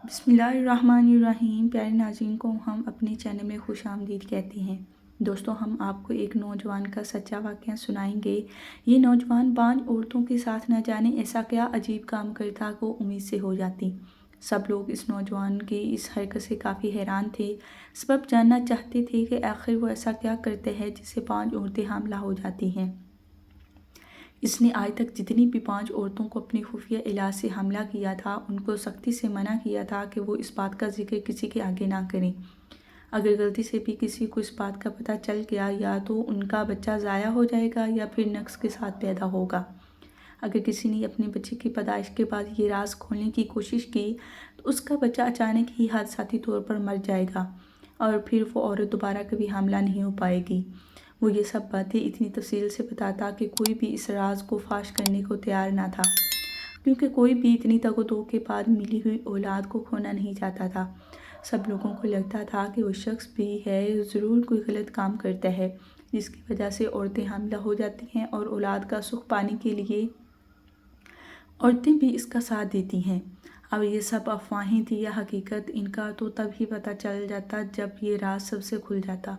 بسم اللہ الرحمن الرحیم۔ پیارے ناظرین کو ہم اپنے چینل میں خوش آمدید کہتے ہیں۔ دوستو، ہم آپ کو ایک نوجوان کا سچا واقعہ سنائیں گے۔ یہ نوجوان 5 عورتوں کے ساتھ نہ جانے ایسا کیا عجیب کام کرتا کہ وہ امید سے ہو جاتی۔ سب لوگ اس نوجوان کی اس حرکت سے کافی حیران تھے، سبب جاننا چاہتے تھے کہ آخر وہ ایسا کیا کرتے ہیں جس سے 5 عورتیں حاملہ ہو جاتی ہیں۔ اس نے آج تک جتنی بھی 5 عورتوں کو اپنے خفیہ علاج سے حاملہ کیا تھا، ان کو سختی سے منع کیا تھا کہ وہ اس بات کا ذکر کسی کے آگے نہ کریں۔ اگر غلطی سے بھی کسی کو اس بات کا پتہ چل گیا، یا تو ان کا بچہ ضائع ہو جائے گا یا پھر نقص کے ساتھ پیدا ہوگا۔ اگر کسی نے اپنے بچے کی پیدائش کے بعد یہ راز کھولنے کی کوشش کی تو اس کا بچہ اچانک ہی حادثاتی طور پر مر جائے گا، اور پھر وہ عورت دوبارہ کبھی حاملہ نہیں ہو پائے گی۔ وہ یہ سب باتیں اتنی تفصیل سے بتاتا کہ کوئی بھی اس راز کو فاش کرنے کو تیار نہ تھا، کیونکہ کوئی بھی اتنی تگ و دو کے بعد ملی ہوئی اولاد کو کھونا نہیں چاہتا تھا۔ سب لوگوں کو لگتا تھا کہ وہ شخص بھی ہے ضرور کوئی غلط کام کرتا ہے، جس کی وجہ سے عورتیں حاملہ ہو جاتی ہیں اور اولاد کا سکھ پانے کے لیے عورتیں بھی اس کا ساتھ دیتی ہیں۔ اب یہ سب افواہیں تھی یا حقیقت، ان کا تو تب ہی پتہ چل جاتا جب یہ راز سب سے کھل جاتا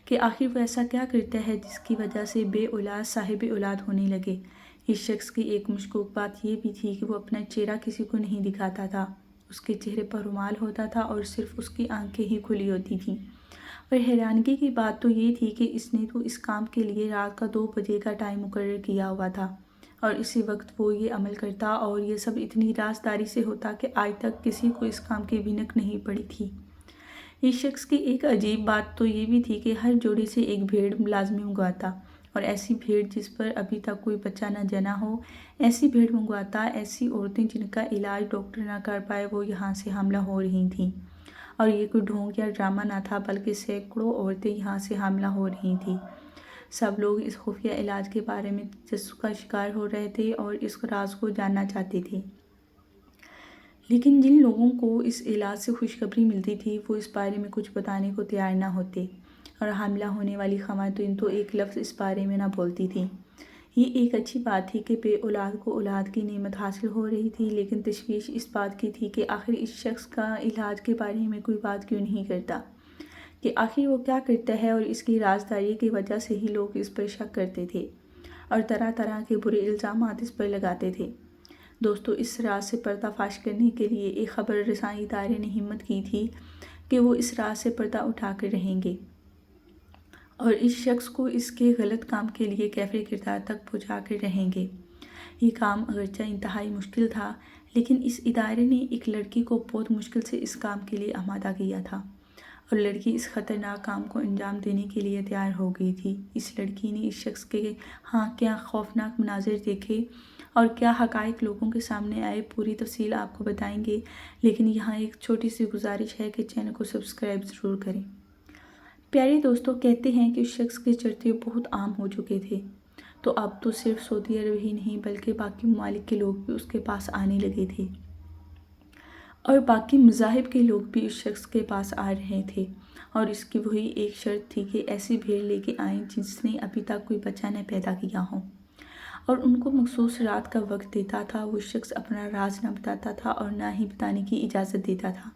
کہ آخر وہ ایسا کیا کرتا ہے جس کی وجہ سے بے اولاد صاحب اولاد ہونے لگے۔ اس شخص کی ایک مشکوک بات یہ بھی تھی کہ وہ اپنا چہرہ کسی کو نہیں دکھاتا تھا۔ اس کے چہرے پر رومال ہوتا تھا اور صرف اس کی آنکھیں ہی کھلی ہوتی تھیں۔ اور حیرانگی کی بات تو یہ تھی کہ اس نے تو اس کام کے لیے رات کا 2 بجے کا ٹائم مقرر کیا ہوا تھا، اور اسی وقت وہ یہ عمل کرتا، اور یہ سب اتنی رازداری سے ہوتا کہ آج تک کسی کو اس کام کی بھنک نہیں پڑی تھی۔ اس شخص کی ایک عجیب بات تو یہ بھی تھی کہ ہر جوڑے سے ایک بھیڑ لازمی منگواتا، اور ایسی بھیڑ جس پر ابھی تک کوئی بچہ نہ جنا ہو، ایسی بھیڑ منگواتا۔ ایسی عورتیں جن کا علاج ڈاکٹر نہ کر پائے وہ یہاں سے حاملہ ہو رہی تھیں، اور یہ کوئی ڈھونگ یا ڈرامہ نہ تھا، بلکہ سینکڑوں عورتیں یہاں سے حاملہ ہو رہی تھیں۔ سب لوگ اس خفیہ علاج کے بارے میں تجسس کا شکار ہو رہے تھے اور اس راز کو جاننا چاہتے تھے، لیکن جن لوگوں کو اس علاج سے خوشخبری ملتی تھی وہ اس بارے میں کچھ بتانے کو تیار نہ ہوتے، اور حاملہ ہونے والی خواتین تو ایک لفظ اس بارے میں نہ بولتی تھیں۔ یہ ایک اچھی بات تھی کہ بے اولاد کو اولاد کی نعمت حاصل ہو رہی تھی، لیکن تشویش اس بات کی تھی کہ آخر اس شخص کا علاج کے بارے میں کوئی بات کیوں نہیں کرتا، کہ آخر وہ کیا کرتا ہے، اور اس کی رازداری کی وجہ سے ہی لوگ اس پر شک کرتے تھے اور طرح طرح کے برے الزامات اس پر لگاتے تھے۔ دوستو، اس راز سے پردہ فاش کرنے کے لیے ایک خبر رساں ادارے نے ہمت کی تھی کہ وہ اس راز سے پردہ اٹھا کر رہیں گے، اور اس شخص کو اس کے غلط کام کے لیے کیفر کردار تک پہنچا کر رہیں گے۔ یہ کام اگرچہ انتہائی مشکل تھا، لیکن اس ادارے نے ایک لڑکی کو بہت مشکل سے اس کام کے لیے آمادہ کیا تھا، اور لڑکی اس خطرناک کام کو انجام دینے کے لیے تیار ہو گئی تھی۔ اس لڑکی نے اس شخص کے ہاں کیا خوفناک مناظر دیکھے اور کیا حقائق لوگوں کے سامنے آئے، پوری تفصیل آپ کو بتائیں گے، لیکن یہاں ایک چھوٹی سی گزارش ہے کہ چینل کو سبسکرائب ضرور کریں۔ پیارے دوستو، کہتے ہیں کہ اس شخص کے چرچے بہت عام ہو چکے تھے، تو اب تو صرف سعودی عرب ہی نہیں بلکہ باقی ممالک کے لوگ بھی اس کے پاس آنے لگے تھے، اور باقی مذاہب کے لوگ بھی اس شخص کے پاس آ رہے تھے، اور اس کی وہی ایک شرط تھی کہ ایسی بھیڑ لے کے آئیں جس نے ابھی تک کوئی بچہ نہ پیدا کیا ہو، اور ان کو مخصوص رات کا وقت دیتا تھا۔ وہ شخص اپنا راز نہ بتاتا تھا اور نہ ہی بتانے کی اجازت دیتا تھا،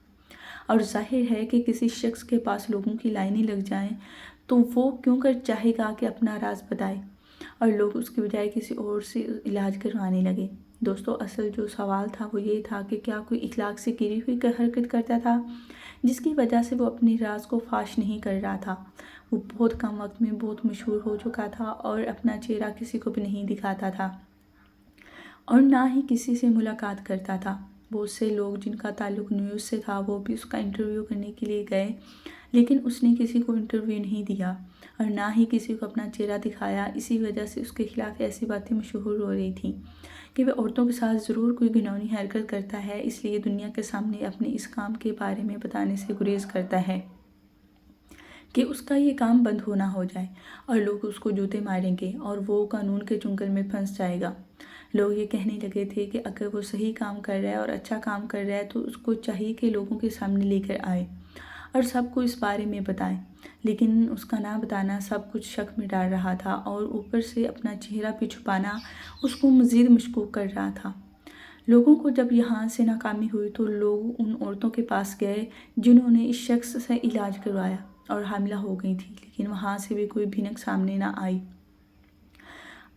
اور ظاہر ہے کہ کسی شخص کے پاس لوگوں کی لائنیں لگ جائیں تو وہ کیوں کر چاہے گا کہ اپنا راز بتائے، اور لوگ اس کی بجائے کسی اور سے علاج کروانے لگے۔ دوستو، اصل جو سوال تھا وہ یہ تھا کہ کیا کوئی اخلاق سے گری ہوئی حرکت کرتا تھا جس کی وجہ سے وہ اپنے راز کو فاش نہیں کر رہا تھا۔ وہ بہت کم وقت میں بہت مشہور ہو چکا تھا اور اپنا چہرہ کسی کو بھی نہیں دکھاتا تھا، اور نہ ہی کسی سے ملاقات کرتا تھا۔ بہت سے لوگ جن کا تعلق نیوز سے تھا وہ بھی اس کا انٹرویو کرنے کے لیے گئے، لیکن اس نے کسی کو انٹرویو نہیں دیا اور نہ ہی کسی کو اپنا چہرہ دکھایا۔ اسی وجہ سے اس کے خلاف ایسی باتیں مشہور ہو رہی تھیں کہ وہ عورتوں کے ساتھ ضرور کوئی گھناؤنی حرکت کرتا ہے، اس لیے دنیا کے سامنے اپنے اس کام کے بارے میں بتانے سے گریز کرتا ہے کہ اس کا یہ کام بند ہونا ہو جائے، اور لوگ اس کو جوتے ماریں گے اور وہ قانون کے چنگل میں پھنس جائے گا۔ لوگ یہ کہنے لگے تھے کہ اگر وہ صحیح کام کر رہا ہے اور اچھا کام کر رہا ہے تو اس کو چاہیے کہ لوگوں کے سامنے لے کر آئے اور سب کو اس بارے میں بتائے، لیکن اس کا نہ بتانا سب کچھ شک میں ڈال رہا تھا، اور اوپر سے اپنا چہرہ بھی چھپانا اس کو مزید مشکوک کر رہا تھا۔ لوگوں کو جب یہاں سے ناکامی ہوئی تو لوگ ان عورتوں کے پاس گئے جنہوں نے اس شخص سے علاج کروایا اور حاملہ ہو گئی تھی، لیکن وہاں سے بھی کوئی بھینک سامنے نہ آئی۔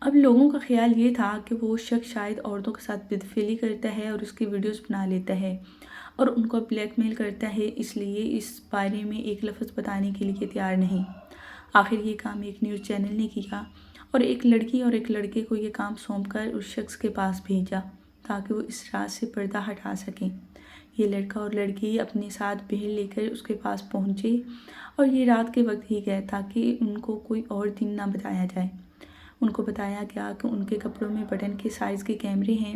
اب لوگوں کا خیال یہ تھا کہ وہ شخص شاید عورتوں کے ساتھ بدفعلی کرتا ہے اور اس کی ویڈیوز بنا لیتا ہے اور ان کو بلیک میل کرتا ہے، اس لیے اس بارے میں ایک لفظ بتانے کے لیے تیار نہیں۔ آخر یہ کام ایک نیوز چینل نے کیا اور ایک لڑکی اور ایک لڑکے کو یہ کام سونپ کر اس شخص کے پاس بھیجا تاکہ وہ اس راز سے پردہ ہٹا سکیں۔ یہ لڑکا اور لڑکی اپنے ساتھ بھیڑ لے کر اس کے پاس پہنچے اور یہ رات کے وقت ہی گئے تاکہ ان کو کوئی اور دن نہ بتایا جائے۔ ان کو بتایا گیا کہ ان کے کپڑوں میں بٹن کے سائز کے کیمرے ہیں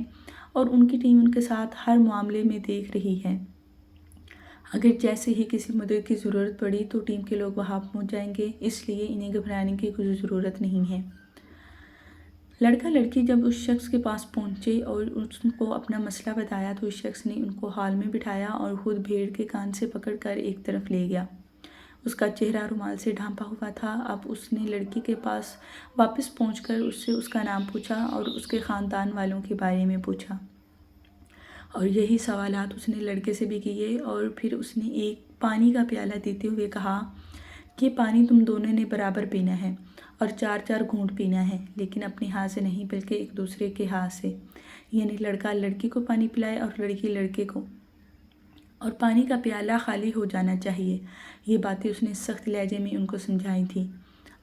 اور ان کی ٹیم ان کے ساتھ ہر معاملے میں دیکھ رہی ہے۔ اگر جیسے ہی کسی مدد کی ضرورت پڑی تو ٹیم کے لوگ وہاں پہنچ جائیں گے، اس لیے انہیں گھبرانے کی کوئی ضرورت نہیں ہے۔ لڑکا لڑکی جب اس شخص کے پاس پہنچے اور اس کو اپنا مسئلہ بتایا تو اس شخص نے ان کو ہال میں بٹھایا اور خود بھیڑ کے کان سے پکڑ کر ایک طرف لے گیا۔ اس کا چہرہ رومال سے ڈھانپا ہوا تھا۔ اب اس نے لڑکی کے پاس واپس پہنچ کر اس سے اس کا نام پوچھا اور اس کے خاندان والوں کے بارے میں پوچھا، اور یہی سوالات اس نے لڑکے سے بھی کیے، اور پھر اس نے ایک پانی کا پیالہ دیتے ہوئے کہا کہ پانی تم دونوں نے برابر پینا ہے اور 4 گھونٹ پینا ہے، لیکن اپنے ہاتھ سے نہیں بلکہ ایک دوسرے کے ہاتھ سے، یعنی لڑکا لڑکی کو پانی پلائے اور لڑکی لڑکے کو، اور پانی کا پیالہ خالی ہو جانا چاہیے۔ یہ باتیں اس نے سخت لہجے میں ان کو سمجھائی تھیں۔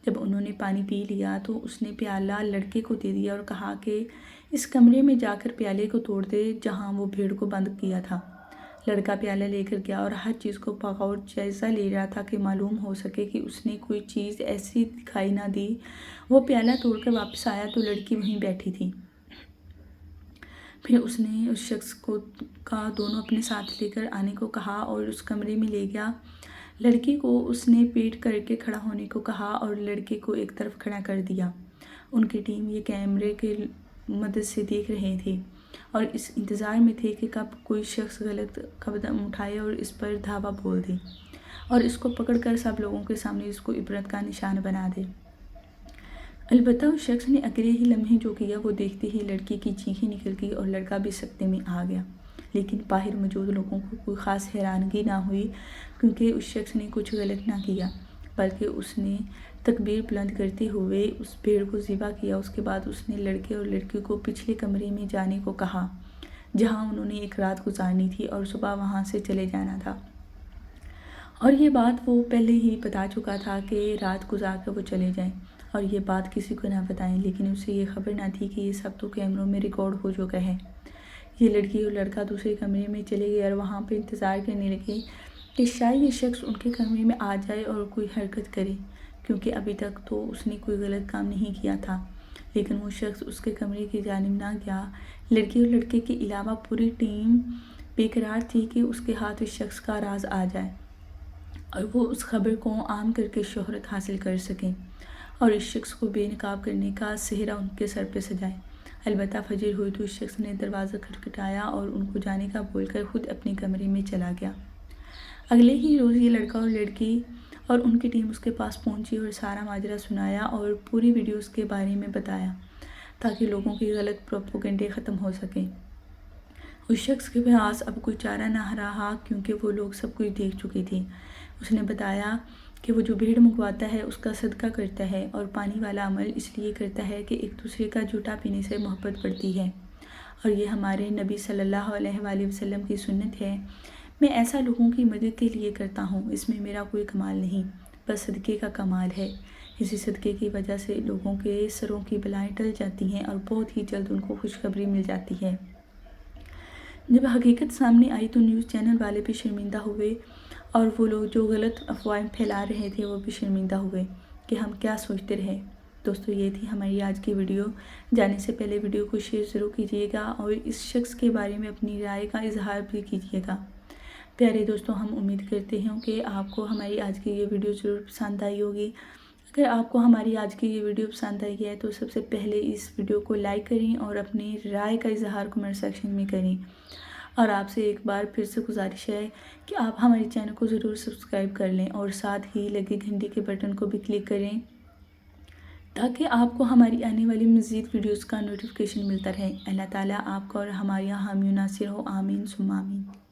جب انہوں نے پانی پی لیا تو اس نے پیالہ لڑکے کو دے دیا اور کہا کہ اس کمرے میں جا کر پیالے کو توڑ دے جہاں وہ بھیڑ کو بند کیا تھا۔ لڑکا پیالہ لے کر گیا اور ہر چیز کو بغور جائزہ لے رہا تھا کہ معلوم ہو سکے کہ اس نے کوئی چیز ایسی دکھائی نہ دی۔ وہ پیالہ توڑ کر واپس آیا تو لڑکی وہیں بیٹھی تھی۔ پھر اس نے اس شخص کا دونوں اپنے ساتھ لے کر آنے کو کہا اور اس کمرے میں لے گیا۔ لڑکی کو اس نے پیٹ کر کے کھڑا ہونے کو کہا اور لڑکے کو ایک طرف کھڑا کر دیا۔ ان کی ٹیم یہ کیمرے کی مدد سے دیکھ رہے تھے اور اس انتظار میں تھے کہ کب کوئی شخص غلط قدم اٹھائے اور اس پر دھاوا بول دے اور اس کو پکڑ کر سب لوگوں کے سامنے اس کو عبرت کا نشان بنا دے۔ البتہ اس شخص نے اگلے ہی لمحے جو کیا وہ دیکھتے ہی لڑکی کی چیخیں نکل گئی اور لڑکا بھی سکتے میں آ گیا، لیکن باہر موجود لوگوں کو کوئی خاص حیرانگی نہ ہوئی کیونکہ اس شخص نے کچھ غلط نہ کیا، بلکہ اس نے تکبیر بلند کرتے ہوئے اس بھیڑ کو ذبح کیا۔ اس کے بعد اس نے لڑکے اور لڑکی کو پچھلے کمرے میں جانے کو کہا جہاں انہوں نے ایک رات گزارنی تھی اور صبح وہاں سے چلے جانا تھا، اور یہ بات وہ پہلے ہی بتا چکا تھا کہ رات گزار کر وہ چلے جائیں اور یہ بات کسی کو نہ بتائیں، لیکن اسے یہ خبر نہ تھی کہ یہ سب تو کیمروں میں ریکارڈ ہو چکا ہے۔ یہ لڑکی اور لڑکا دوسرے کمرے میں چلے گئے اور وہاں پہ انتظار کرنے لگے کہ شاید یہ شخص ان کے کمرے میں آ جائے اور کوئی حرکت کرے، کیونکہ ابھی تک تو اس نے کوئی غلط کام نہیں کیا تھا، لیکن وہ شخص اس کے کمرے کی جانب نہ گیا۔ لڑکی اور لڑکے کے علاوہ پوری ٹیم بے قرار تھی کہ اس کے ہاتھ اس شخص کا راز آ جائے اور وہ اس خبر کو عام کر کے شہرت حاصل کر سکیں اور اس شخص کو بے نقاب کرنے کا سہرا ان کے سر پہ سجائے۔ البتہ فجر ہوئی تو اس شخص نے دروازہ کھٹکھٹایا اور ان کو جانے کا بول کر خود اپنے کمرے میں چلا گیا۔ اگلے ہی روز یہ لڑکا اور لڑکی اور ان کی ٹیم اس کے پاس پہنچی اور سارا ماجرا سنایا اور پوری ویڈیو اس کے بارے میں بتایا تاکہ لوگوں کی غلط پروپیگنڈے ختم ہو سکیں۔ اس شخص کے پاس اب کوئی چارہ نہ رہا کیونکہ وہ لوگ سب کچھ دیکھ چکے تھے۔ اس نے بتایا کہ وہ جو بھیڑ منگواتا ہے اس کا صدقہ کرتا ہے اور پانی والا عمل اس لیے کرتا ہے کہ ایک دوسرے کا جھوٹا پینے سے محبت بڑھتی ہے، اور یہ ہمارے نبی صلی اللہ علیہ وآلہ وسلم کی سنت ہے۔ میں ایسا لوگوں کی مدد کے لیے کرتا ہوں، اس میں میرا کوئی کمال نہیں، بس صدقے کا کمال ہے۔ اسی صدقے کی وجہ سے لوگوں کے سروں کی بلائیں ٹل جاتی ہیں اور بہت ہی جلد ان کو خوشخبری مل جاتی ہے۔ جب حقیقت سامنے آئی تو نیوز چینل والے بھی شرمندہ ہوئے اور وہ لوگ جو غلط افواہیں پھیلا رہے تھے وہ بھی شرمندہ ہوئے کہ ہم کیا سوچتے رہے۔ دوستو یہ تھی ہماری آج کی ویڈیو۔ جانے سے پہلے ویڈیو کو شیئر ضرور کیجیے گا اور اس شخص کے بارے میں اپنی رائے کا اظہار بھی کیجیے گا۔ پیارے دوستو، ہم امید کرتے ہیں کہ آپ کو ہماری آج کی یہ ویڈیو ضرور پسند آئی ہوگی۔ اگر آپ کو ہماری آج کی یہ ویڈیو پسند آئی ہے تو سب سے پہلے اس ویڈیو کو لائک کریں اور اپنی رائے کا اظہار کمنٹ سیکشن میں کریں، اور آپ سے ایک بار پھر سے گزارش ہے کہ آپ ہمارے چینل کو ضرور سبسکرائب کر لیں اور ساتھ ہی لگے گھنٹی کے بٹن کو بھی کلک کریں تاکہ آپ کو ہماری آنے والی مزید ویڈیوز کا نوٹیفیکیشن ملتا رہے۔ اللہ تعالیٰ آپ کا اور ہمارے یہاں حامی و ناصر ہو، آمین ثم آمین۔